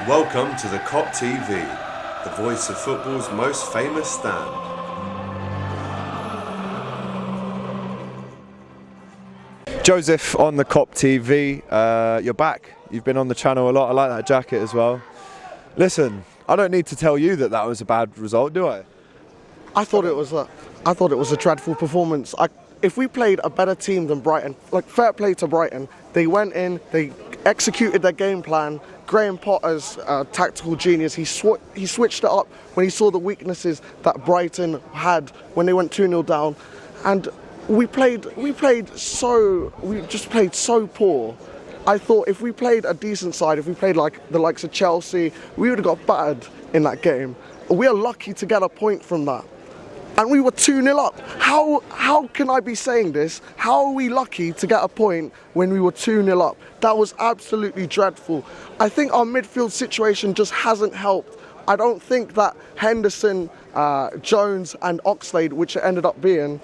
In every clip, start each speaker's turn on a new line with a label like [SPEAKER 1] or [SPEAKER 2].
[SPEAKER 1] Welcome to the Kop TV, the voice of football's most famous stand.
[SPEAKER 2] Joseph on the Kop TV, you're back. You've been on the channel a lot. I like that jacket as well. Listen, I don't need to tell you that was a bad result, do I?
[SPEAKER 3] I thought it was a dreadful performance. If we played a better team than Brighton, like fair play to Brighton, they went in, they executed their game plan. Graham Potter's tactical genius, he switched it up when he saw the weaknesses that Brighton had when they went 2-0 down, and we just played so poor. I thought if we played a decent side, if we played like the likes of Chelsea, we would have got battered in that game. We are lucky to get a point from that. And we were 2-0 up. How can I be saying this? How are we lucky to get a point when we were 2-0 up? That was absolutely dreadful. I think our midfield situation just hasn't helped. I don't think that Henderson, Jones and Oxlade, which it ended up being,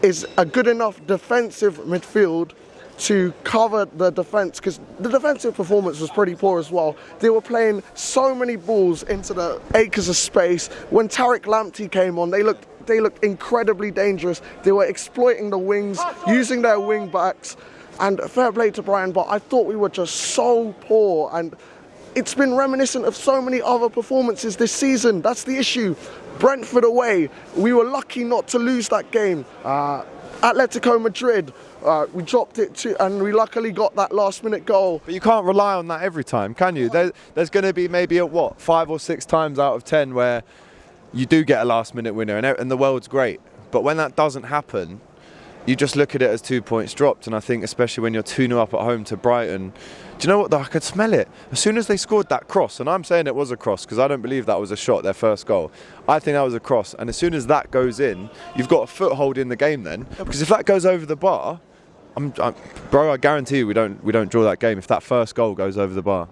[SPEAKER 3] is a good enough defensive midfield to cover the defence, because the defensive performance was pretty poor as well. They were playing so many balls into the acres of space. When Tariq Lamptey came on, they looked incredibly dangerous. They were exploiting the wings, using their wing backs, and fair play to Brighton, but I thought we were just so poor, and it's been reminiscent of so many other performances this season. That's the issue. Brentford away, we were lucky not to lose that game. Atletico Madrid, we dropped it and we luckily got that last-minute goal.
[SPEAKER 2] But you can't rely on that every time, can you? There's going to be maybe 5 or 6 times out of 10 where you do get a last-minute winner, and the world's great. But when that doesn't happen, you just look at it as 2 points dropped. And I think especially when you're 2-0 up at home to Brighton, do you know what, though? I could smell it. As soon as they scored that cross, and I'm saying it was a cross because I don't believe that was a shot, their first goal. I think that was a cross. And as soon as that goes in, you've got a foothold in the game then. Because if that goes over the bar, bro, I guarantee you we don't draw that game if that first goal goes over the bar.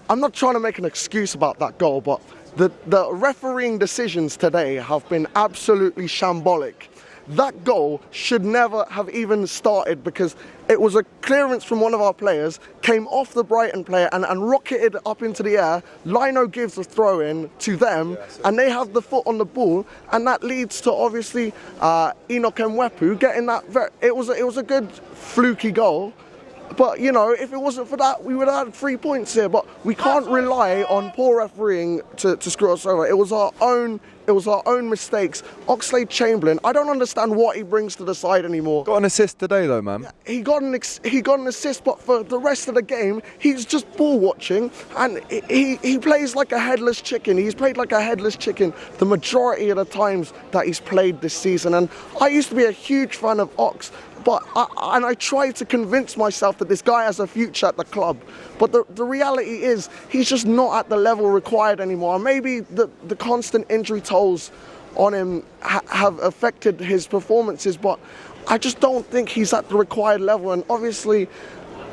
[SPEAKER 3] I'm not trying to make an excuse about that goal, but the refereeing decisions today have been absolutely shambolic. That goal should never have even started, because it was a clearance from one of our players, came off the Brighton player and rocketed up into the air. Lino gives a throw in to them, and they have the foot on the ball, and that leads to obviously Enoch Mwepu getting that. It was a good fluky goal. But, you know, if it wasn't for that, we would have had 3 points here. But we can't rely on poor refereeing to screw us over. It was our own mistakes. Oxlade-Chamberlain, I don't understand what he brings to the side anymore.
[SPEAKER 2] Got an assist today, though, man.
[SPEAKER 3] Yeah, he got an assist, but for the rest of the game, he's just ball watching, and he plays like a headless chicken. He's played like a headless chicken the majority of the times that he's played this season. And I used to be a huge fan of Ox. But I tried to convince myself that this guy has a future at the club. But the reality is he's just not at the level required anymore. Maybe the constant injury tolls on him have affected his performances, but I just don't think he's at the required level. And obviously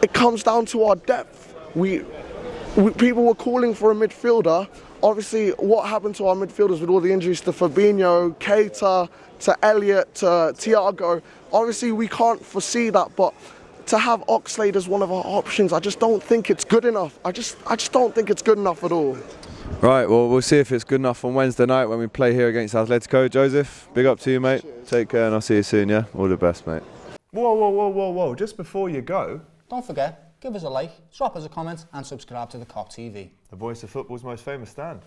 [SPEAKER 3] it comes down to our depth. People were calling for a midfielder. Obviously, what happened to our midfielders with all the injuries to Fabinho, Keita, to Elliott, to Thiago, obviously we can't foresee that, but to have Oxlade as one of our options, I just don't think it's good enough. I just don't think it's good enough at all.
[SPEAKER 2] Right, well, we'll see if it's good enough on Wednesday night when we play here against Atletico. Joseph, big up to you, mate.
[SPEAKER 3] Cheers.
[SPEAKER 2] Take care, and I'll see you soon, yeah? All the best, mate. Whoa. Just before you go,
[SPEAKER 4] don't forget, give us a like, drop us a comment and subscribe to the Kop TV.
[SPEAKER 2] the voice of football's most famous stand.